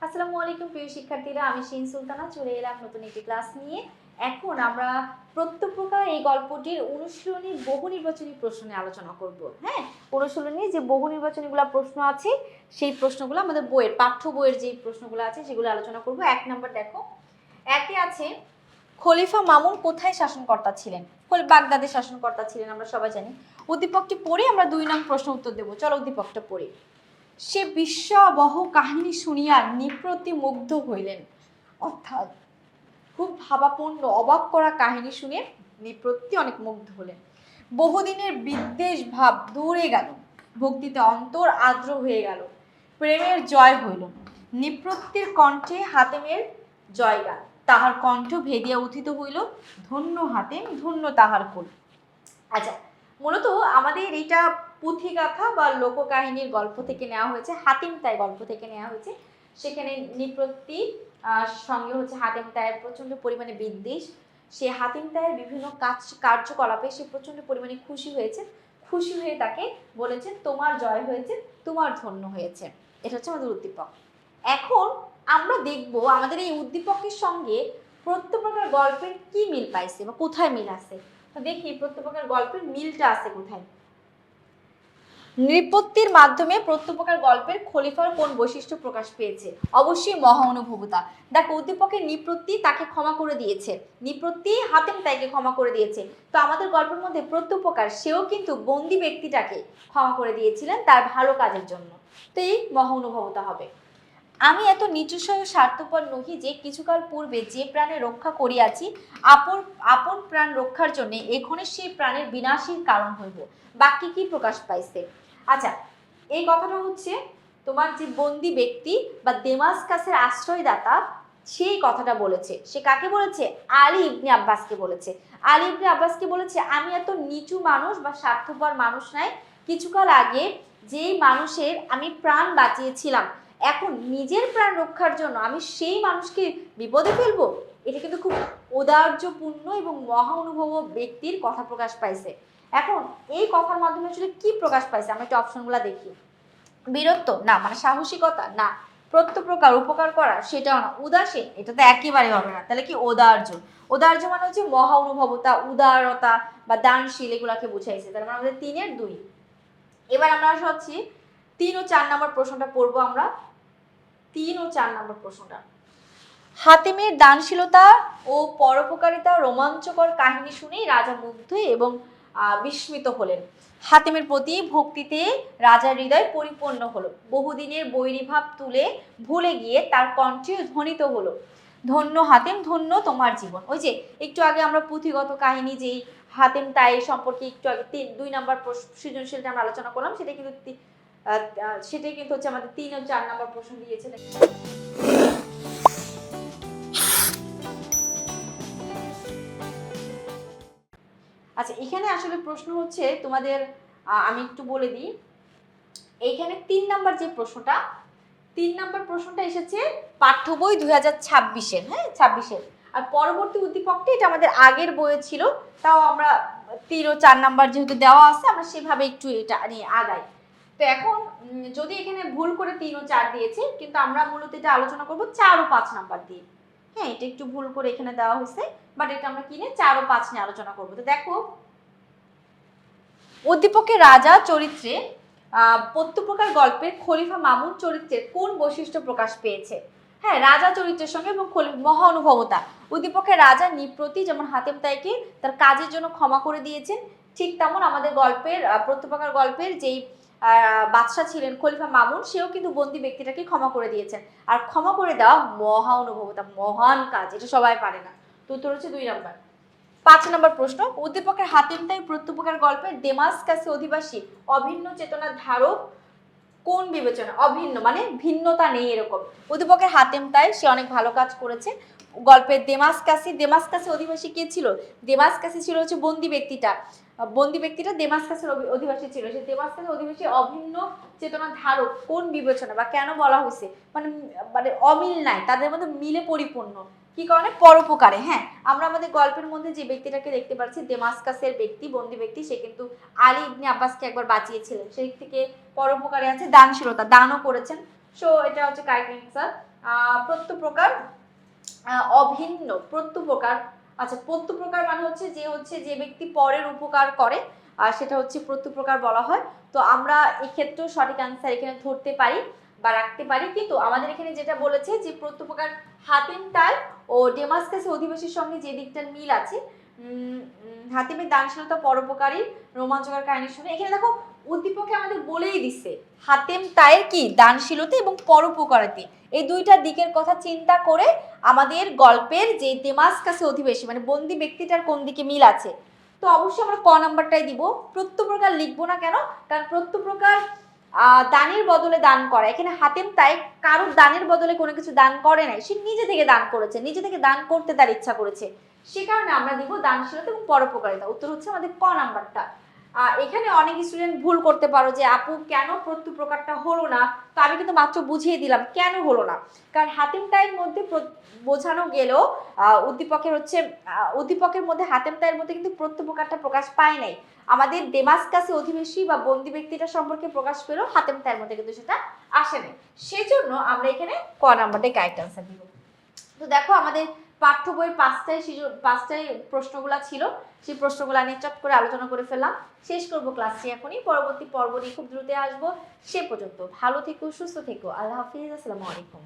আসসালামু আলাইকুম প্রিয় শিক্ষার্থীরা, আমি শিন সুলতানা চলে এলাম নতুন একটি ক্লাস নিয়ে। এখন আমরা প্রত্যপ্রকার এই গল্পটির অনুশীলনী বহু নির্বাচনী প্রশ্ন নিয়ে আলোচনা করব। হ্যাঁ, অনুশীলনী যে বহু নির্বাচনীগুলো প্রশ্ন আছে সেই প্রশ্নগুলো আমাদের বইয়ের পাঠ্য বইয়ের যে প্রশ্নগুলো আছে সেগুলো আলোচনা করব। 1 নম্বর দেখো, একে আছে খলিফা মামুন কোথায় শাসনকর্তা ছিলেন? বাগদাদে শাসনকর্তা ছিলেন, আমরা সবাই জানি। উদ্দীপকটি পড়ে আমরা 2 নং প্রশ্ন উত্তর দেব। চলো উদ্দীপকটা পড়ি। সে বিস্ময়বহ কাহিনী শুনিয়া নিপ্রতি মুগ্ধ হইলেন। অর্থাৎ খুব ভাবাপন্ন অবাক করা কাহিনী শুনে নিপ্রতি অনেক মুগ্ধ হলেন। বহুদিনের বিদ্বেষ ভাব দূরে গেল, ভক্তিতে অন্তর আর্দ্র হয়ে গেল, প্রেমের জয় হইল। নিপ্রতির কণ্ঠে হাতেমের জয়গান, তাহার কণ্ঠ ভেদিয়া উত্থিত হইল। ধন্য হাতেম, ধন্য তাহার কুল। আচ্ছা, মূলত আমাদের এইটা পুঁথিগাথা বা লোককাহিনীর গল্প থেকে নেওয়া হয়েছে, হাতিম তাই গল্প থেকে নেওয়া হয়েছে। সেখানে নিপ্রতি সঙ্গে হচ্ছে হাতিম তায়ের প্রচন্ড পরিমাণে বিদ্বেষ। সে হাতিম তায়ের বিভিন্ন কার্যকলাপে সে প্রচন্ড পরিমাণে খুশি হয়েছে। খুশি হয়ে তাকে বলেছেন তোমার জয় হয়েছে, তোমার ধন্য হয়েছে। এটা হচ্ছে আমাদের উদ্দীপক। এখন আমরা দেখব আমাদের এই উদ্দীপকের সঙ্গে প্রত্যেকটা গল্পের কি মিল পাইছে বা কোথায় মিল আছে। তো দেখি প্রত্যেকটা গল্পের মিলটা আছে কোথায়। নৃপত্তির মাধ্যমে প্রত্যেকটা গল্পের খলিফার কোন বৈশিষ্ট্য প্রকাশ পেয়েছে? অবশ্যই মহানুভবতা। দেখো উদ্দীপকের নৃপত্তি তাকে ক্ষমা করে দিয়েছে, নৃপত্তি হাতেম তাইকে ক্ষমা করে দিয়েছে। তো আমাদের গল্পের মধ্যে প্রত্যেককার সেও কিন্তু বন্দি ব্যক্তিটাকে ক্ষমা করে দিয়েছিলেন তার ভালো কাজের জন্য। তো এই মহানুভবতা হবে। আমি এত নিচুস্বয় স্বার্থপর নহি যে কিছুকাল পূর্বে যে প্রাণে রক্ষা করিয়াছি আপন আপন প্রাণ রক্ষার জন্য এখনই সেই প্রাণের বিনাশের কারণ হইব। বাক্যে কি প্রকাশ পাইছে? আচ্ছা, এই কথাটা হচ্ছে তোমার যে বন্দি ব্যক্তি বা দেমাসকাসের আশ্রয়দাতা সেই কথাটা বলেছে। সে কাকে বলেছে? আলী ইবনে আব্বাসকে বলেছে। আলী ইবনে আব্বাসকে বলেছে আমি এত নিচু মানুষ বা স্বার্থপর মানুষ নাই, কিছুকাল আগে যেই মানুষের আমি প্রাণ বাঁচিয়েছিলাম এখন নিজের প্রাণ রক্ষার জন্য আমি সেই মানুষকে বিপদে ফেলবো। এটা কিন্তু খুব ঔদার্যপূর্ণ এবং মহা অনুভব ব্যক্তির কথা প্রকাশ পাইছে। এখন এই কথার মাধ্যমে আসলে কি প্রকাশ পাইছে আমরা একটু অপশনগুলো দেখি। বীরত্ব না, মানে সাহসিকতা না। প্রত্যপ্রকার উপকার করা সেটাও না। উদাসীন এটা তো একেবারে হবে না। তাহলে কি ঔদার্য? ঔদার্য মানে হচ্ছে মহা অনুভবতা, উদারতা বা দানশীল, এগুলাকে বুঝাইছে। তার মানে আমাদের 3-এর 2। এবার আমরা হচ্ছে 3 ও 4 নম্বর প্রশ্নটা পড়বো আমরা। 3 ও 4 নম্বর প্রশ্নটা। হাতিমের দানশীলতা ও পরোপকারিতা রোমাঞ্চকর কাহিনী শুনেই রাজা মুগ্ধ এবং বিস্মিত হলেন। হাতিমের প্রতি ভক্তিতে রাজার হৃদয় পরিপূর্ণ হলো। বহুদিনের বৈরীভাব তুলে ভুলে গিয়ে তার কণ্ঠে ধ্বনিত হলো ধন্য হাতিম, ধন্য তোমার জীবন। ওই যে একটু আগে আমরা পুঁথিগত কাহিনী যেই হাতিম তাই সম্পর্কে একটু আগে 2 নম্বর সৃজনশীলটা আমরা আলোচনা করলাম, সেটাই কিন্তু হচ্ছে আমাদের 3 ও 4 নম্বর প্রশ্ন দিয়েছে। আচ্ছা, এখানে আসলে প্রশ্ন হচ্ছে তোমাদের, আমি একটু বলে দিই। এইখানে 3 নাম্বার যে প্রশ্নটা, 3 নাম্বার প্রশ্নটা এসেছে পাঠ্য বই 2026-এর। হ্যাঁ, 26-এর। আর পরবর্তী উদ্দীপকটি এটা আমাদের আগের বইয়ে ছিল, তাও আমরা 3 ও 4 নাম্বার যেহেতু দেওয়া আছে আমরা সেভাবে একটু এটা নিয়ে আগাই। তো এখন যদি এখানে ভুল করে 3 ও 4 দিয়েছে, কিন্তু আমরা মূলত এটা আলোচনা করব 4 ও 5 নাম্বার দিয়ে। হ্যাঁ, এটা একটু ভুল করে এখানে দেওয়া হয়েছে, বাট এটা আমরা কিনে 4 ও 5 নিয়ে আলোচনা করব। তো দেখো উদ্দীপকের রাজা চরিত্রে প্রত্যেকপ্রকার গল্পের খলিফা মামুন চরিত্রের কোন বৈশিষ্ট্য প্রকাশ পেয়েছে? হ্যাঁ, রাজা চরিত্রের সঙ্গে এবং মহা অনুভবতা। উদ্দীপকের রাজা নিপ্রতি যেমন হাতেম তাইকে তার কাজের জন্য ক্ষমা করে দিয়েছেন, ঠিক তেমন আমাদের গল্পের প্রত্যেকপ্রকার গল্পের যেই বাদশাহ ছিলেন খলিফা মামুন, সেও কিন্তু বন্দি ব্যক্তিটাকে ক্ষমা করে দিয়েছেন। আর ক্ষমা করে দেওয়া মহা অনুভবতা, মহান কাজ, এটা সবাই পারে না। তো উত্তর হচ্ছে 2 নম্বর। 5 নম্বর প্রশ্ন, উদ্দীপকের হাতিম তাই প্রত্যেকপ্রকার গল্পের দেমাসকাসে অধিবাসী অভিন্ন চেতনার ধারক কোন বিবেচনা? অভিন্ন মানে ভিন্নতা নেই এরকম। উদ্দীপকের হাতেম তাই সে অনেক ভালো কাজ করেছে। গল্পের দেমাসকাসে অধিবাসী কে ছিল? দেমাসকাসে ছিল হচ্ছে বন্দি ব্যক্তিটা দেমাসকাসের অধিবাসী ছিল। সে দেমাসকাসের অধিবাসী অভিন্ন চেতনা ধারক কোন বিবেচনা বা কেন বলা হয়েছে? মানে মানে অমিল নাই, তাদের মধ্যে মিলে পরিপূর্ণ। কি কারণে? পরোপকারে। হ্যাঁ, আমরা আমাদের গল্পের মধ্যে যে ব্যক্তিটাকে দেখতে পাচ্ছি দেমাসকাসের ব্যক্তি, বন্দি ব্যক্তি, সে কিন্তু আলী ইবনে আব্বাসকে একবার বাঁচিয়েছিলেন। সেই থেকে পরোপকারে আছে দানশীলতা, দানও করেছেন। সো এটা হচ্ছে কারেক্ট অ্যান্সার। প্রত্যপ্রকার অভিন্ন প্রত্যপ্রকার, আচ্ছা প্রত্যপ্রকার মানে হচ্ছে যে ব্যক্তি পরের উপকার করে, আর সেটা হচ্ছে প্রত্যপ্রকার বলা হয়। তো আমরা এক্ষেত্রেও সঠিক অ্যান্সার এখানে ধরতে পারি বা রাখতে পারি, কিন্তু আমাদের এখানে যেটা বলেছে যে প্রত্যপ্রকার হাতিম তাই ও ডেমাসকাসের অধিবাসীর সঙ্গে যে দিকটার মিল আছে, হাতিমের দানশীলতা পরোপকারী রোমাঞ্চকর কাহিনী শুনে, এখানে দেখো উদ্দীপকে আমাদের বলেই দিছে হাতেম তায়ের কি দানশীলতা এবং পরোপকারিতা, এই দুইটা দিকের কথা চিন্তা করে আমাদের গল্পের যে ডেমাসকাসে অধিবাসী মানে বন্দি ব্যক্তিটার কোন দিকে মিল আছে। তো অবশ্যই আমরা ক নাম্বারটাই দিব। প্রত্যপ্রকার লিখবো না কেন, কারণ প্রত্যপ্রকার দানের বদলে দান করা, এখানে হাতেম তাই কারোর দানের বদলে কোনো কিছু দান করে নাই, সে নিজে থেকে দান করেছে, নিজে থেকে দান করতে তার ইচ্ছা করেছে, সে কারণে আমরা দিব দানশীলতা এবং পরোপকারিতা। উত্তর হচ্ছে আমাদের ক নাম্বারটা। এখানে অনেক স্টুডেন্ট ভুল করতে পারো যে আপু কেন প্রত্যপ্রকারটা হলো না, তো আমি কিন্তু মাত্র বুঝিয়ে দিলাম কেন হলো না। কারণ হাতেম তাইয়ের মধ্যে বোঝানো গেলেও উদ্দীপকের মধ্যে হাতেম তাইয়ের মধ্যে কিন্তু প্রত্যপ্রকারটা প্রকাশ পায় নাই, আমাদের ডেমাসকাসে অধিবাসী বা বন্দি ব্যক্তিটা সম্পর্কে প্রকাশ পেলেও হাতেম তাইয়ের মধ্যে কিন্তু সেটা আসে নাই, সেজন্য আমরা এখানে ক নাম্বারটাই কারেক্ট আনসার দিব। তো দেখো আমাদের পাঠ্য বইয়ের পাঁচটাই প্রশ্নগুলো ছিল, সেই প্রশ্নগুলো নিয়ে চট করে আলোচনা করে ফেললাম। শেষ করবো ক্লাসটি এখনই, পরবর্তী পর্ব নিয়ে খুব দ্রুত আসবো। সে পর্যন্ত ভালো থেকো, সুস্থ থেকো, আল্লাহ হাফিজ, আসসালামু আলাইকুম।